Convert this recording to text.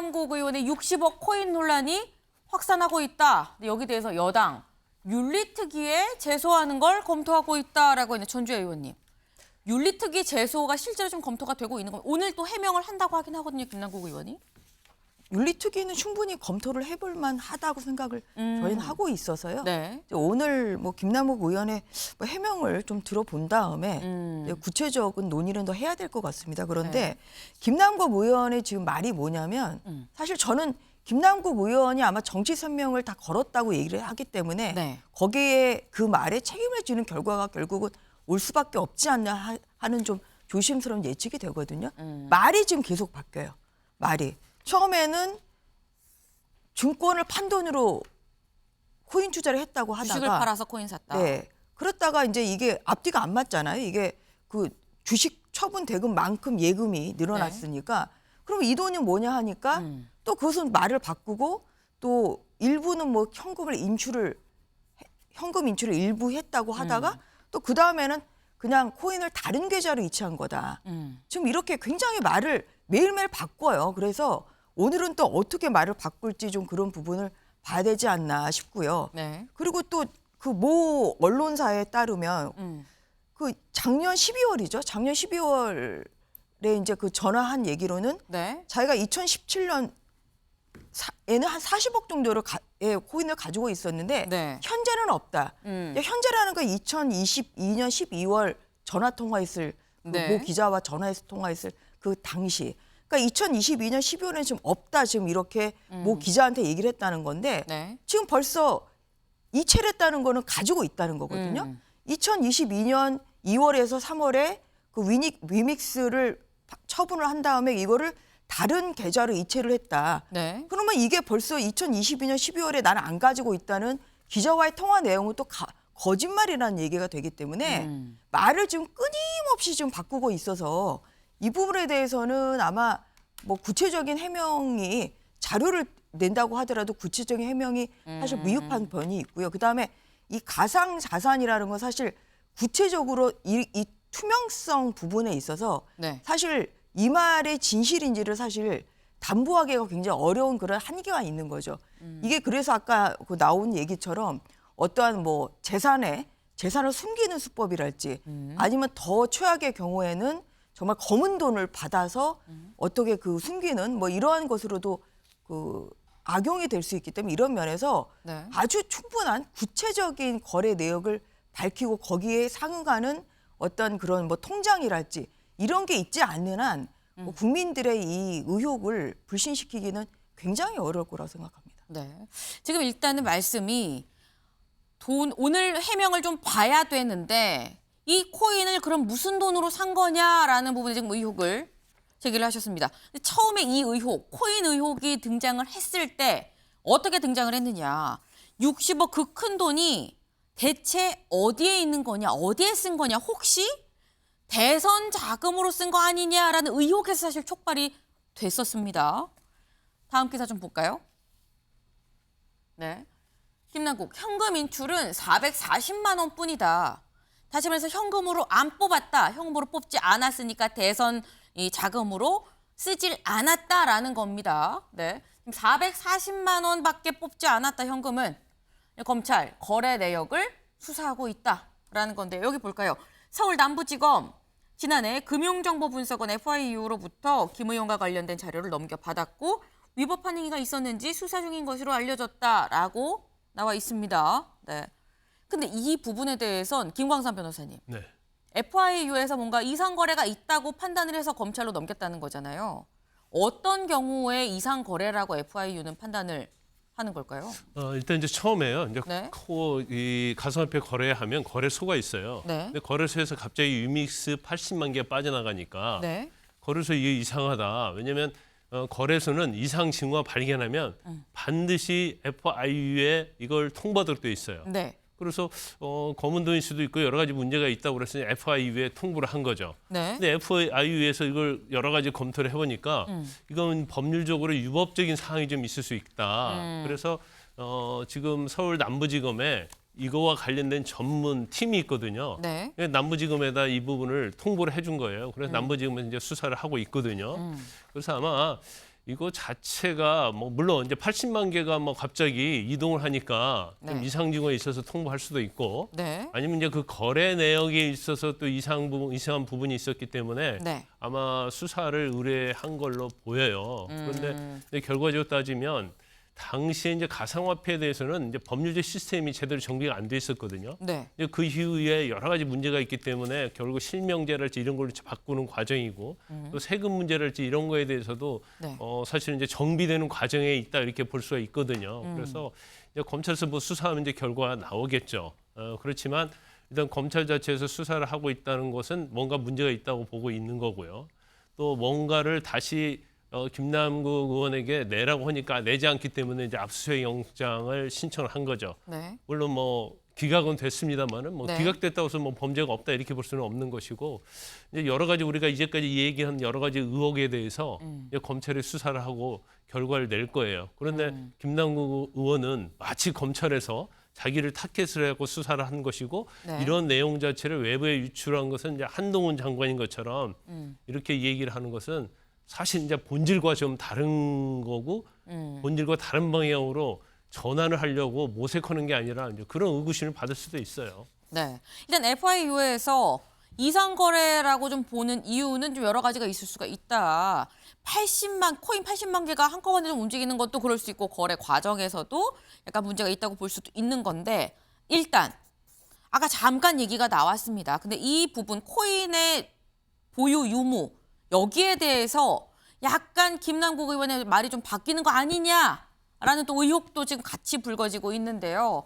김남국 의원의 60억 코인 논란이 확산하고 있다. 여기 대해서 여당 윤리특위에 제소하는 걸 검토하고 있다라고 했는데 전주혜 의원님. 윤리특위 제소가 실제로 좀 검토가 되고 있는 건 오늘 또 해명을 한다고 하긴 하거든요. 김남국 의원이. 윤리특위는 충분히 검토를 해볼 만하다고 생각을 저희는 하고 있어서요. 네. 오늘 뭐 김남국 의원의 뭐 해명을 좀 들어본 다음에 이제 구체적인 논의는 더 해야 될 것 같습니다. 그런데 네. 김남국 의원의 지금 말이 뭐냐면 사실 저는 김남국 의원이 아마 정치 선명을 다 걸었다고 얘기를 하기 때문에 네. 거기에 그 말에 책임을 지는 결과가 결국은 올 수밖에 없지 않나 하는 좀 조심스러운 예측이 되거든요. 말이 지금 계속 바뀌어요. 말이. 처음에는 증권을 판돈으로 코인 투자를 했다고 하다가 주식을 팔아서 코인 샀다. 네. 그렇다가 이제 이게 앞뒤가 안 맞잖아요. 이게 그 주식 처분 대금만큼 예금이 늘어났으니까 그럼 이 돈이 뭐냐 하니까 또 그것은 말을 바꾸고 또 일부는 뭐 현금 인출을 일부 했다고 하다가 또 그 다음에는 그냥 코인을 다른 계좌로 이체한 거다. 지금 이렇게 굉장히 말을 매일매일 바꿔요. 그래서 오늘은 또 어떻게 말을 바꿀지 좀 그런 부분을 봐야 되지 않나 싶고요. 네. 그리고 또 그 모 언론사에 따르면 그 작년 12월이죠. 작년 12월에 이제 그 전화한 얘기로는 네. 자기가 2017년에는 한 40억 정도의 코인을 가지고 있었는데 네. 현재는 없다. 현재라는 건 2022년 12월 전화 통화했을 네. 모 기자와 전화해서 통화했을 그 당시. 그러니까 2022년 12월에는 지금 없다. 지금 이렇게 모 기자한테 얘기를 했다는 건데 네. 지금 벌써 이체를 했다는 거는 가지고 있다는 거거든요. 2022년 2월에서 3월에 그 위믹스를 처분을 한 다음에 이거를 다른 계좌로 이체를 했다. 네. 그러면 이게 벌써 2022년 12월에 나는 안 가지고 있다는 기자와의 통화 내용은 또 거짓말이라는 얘기가 되기 때문에 말을 지금 끊임없이 지금 바꾸고 있어서 이 부분에 대해서는 아마 뭐 구체적인 해명이 자료를 낸다고 하더라도 구체적인 해명이 사실 미흡한 변이 있고요. 그다음에 이 가상 자산이라는 건 사실 구체적으로 이 투명성 부분에 있어서 네. 사실 이 말의 진실인지를 사실 담보하기가 굉장히 어려운 그런 한계가 있는 거죠. 이게 그래서 아까 그 나온 얘기처럼 어떠한 뭐 재산을 숨기는 수법이랄지 아니면 더 최악의 경우에는 정말 검은 돈을 받아서 어떻게 그 숨기는 뭐 이러한 것으로도 그 악용이 될 수 있기 때문에 이런 면에서 네. 아주 충분한 구체적인 거래 내역을 밝히고 거기에 상응하는 어떤 그런 뭐 통장이랄지 이런 게 있지 않는 한 뭐 국민들의 이 의혹을 불신시키기는 굉장히 어려울 거라고 생각합니다. 네. 지금 일단은 말씀이 오늘 해명을 좀 봐야 되는데 이 코인을 그럼 무슨 돈으로 산 거냐라는 부분에 지금 의혹을 제기를 하셨습니다. 근데 처음에 이 의혹, 코인 의혹이 등장을 했을 때 어떻게 등장을 했느냐. 60억 그 큰 돈이 대체 어디에 있는 거냐, 어디에 쓴 거냐, 혹시 대선 자금으로 쓴 거 아니냐라는 의혹에서 사실 촉발이 됐었습니다. 다음 기사 좀 볼까요? 네. 김남국, 현금 인출은 440만 원뿐이다. 다시 말해서 현금으로 안 뽑았다. 현금으로 뽑지 않았으니까 대선 이 자금으로 쓰질 않았다라는 겁니다. 네. 440만 원밖에 뽑지 않았다 현금은 검찰 거래 내역을 수사하고 있다라는 건데 여기 볼까요? 서울 남부지검 지난해 금융정보분석원 FIU로부터 김 의원과 관련된 자료를 넘겨받았고 위법한 행위가 있었는지 수사 중인 것으로 알려졌다라고 나와 있습니다. 네. 근데 이 부분에 대해선 김광삼 변호사님. 네. FIU에서 뭔가 이상 거래가 있다고 판단을 해서 검찰로 넘겼다는 거잖아요. 어떤 경우에 이상 거래라고 FIU는 판단을 하는 걸까요? 일단 이제 처음에요. 이제 네. 이 가상화폐 거래하면 거래소가 있어요. 네. 근데 거래소에서 갑자기 유믹스 80만 개가 빠져나가니까 네. 거래소 이게 이상하다. 왜냐하면 거래소는 이상 징후가 발견하면 반드시 FIU에 이걸 통보하도록 돼 있어요. 네. 그래서 검은 돈일 수도 있고 여러 가지 문제가 있다고 그랬으니 FIU에 통보를 한 거죠. 네. 근데 FIU에서 이걸 여러 가지 검토를 해보니까 이건 법률적으로 유법적인 사항이 좀 있을 수 있다. 그래서 지금 서울 남부지검에 이거와 관련된 전문 팀이 있거든요. 네. 남부지검에다 이 부분을 통보를 해준 거예요. 그래서 남부지검에서 이제 수사를 하고 있거든요. 그래서 아마 이거 자체가 뭐 물론 이제 80만 개가 뭐 갑자기 이동을 하니까 좀 네. 이상 징후가 있어서 통보할 수도 있고 네. 아니면 이제 그 거래 내역에 있어서 또 이상한 부분이 있었기 때문에 네. 아마 수사를 의뢰한 걸로 보여요. 그런데 이제 결과적으로 따지면 당시에 이제 가상화폐에 대해서는 이제 법률적 시스템이 제대로 정비가 안 돼 있었거든요. 네. 이제 그 이후에 여러 가지 문제가 있기 때문에 결국 실명제랄지 이런 걸로 바꾸는 과정이고 또 세금 문제랄지 이런 거에 대해서도 네. 사실은 이제 정비되는 과정에 있다 이렇게 볼 수가 있거든요. 그래서 이제 검찰에서 뭐 수사하면 이제 결과가 나오겠죠. 그렇지만 일단 검찰 자체에서 수사를 하고 있다는 것은 뭔가 문제가 있다고 보고 있는 거고요. 또 뭔가를 다시 김남국 의원에게 내라고 하니까 내지 않기 때문에 이제 압수수색 영장을 신청을 한 거죠. 네. 물론 뭐 기각은 됐습니다만은 뭐 네. 기각됐다고 해서 뭐 범죄가 없다 이렇게 볼 수는 없는 것이고 이제 여러 가지 우리가 이제까지 얘기한 여러 가지 의혹에 대해서 이제 검찰이 수사를 하고 결과를 낼 거예요. 그런데 김남국 의원은 마치 검찰에서 자기를 타겟을 하고 수사를 한 것이고 네. 이런 내용 자체를 외부에 유출한 것은 이제 한동훈 장관인 것처럼 이렇게 얘기를 하는 것은 사실 이제 본질과 좀 다른 거고 본질과 다른 방향으로 전환을 하려고 모색하는 게 아니라 이제 그런 의구심을 받을 수도 있어요. 네. 일단 FIU에서 이상 거래라고 좀 보는 이유는 좀 여러 가지가 있을 수가 있다. 코인 80만 개가 한꺼번에 좀 움직이는 것도 그럴 수 있고 거래 과정에서도 약간 문제가 있다고 볼 수도 있는 건데 일단 아까 잠깐 얘기가 나왔습니다. 근데 이 부분 코인의 보유 유무 여기에 대해서 약간 김남국 의원의 말이 좀 바뀌는 거 아니냐라는 또 의혹도 지금 같이 불거지고 있는데요.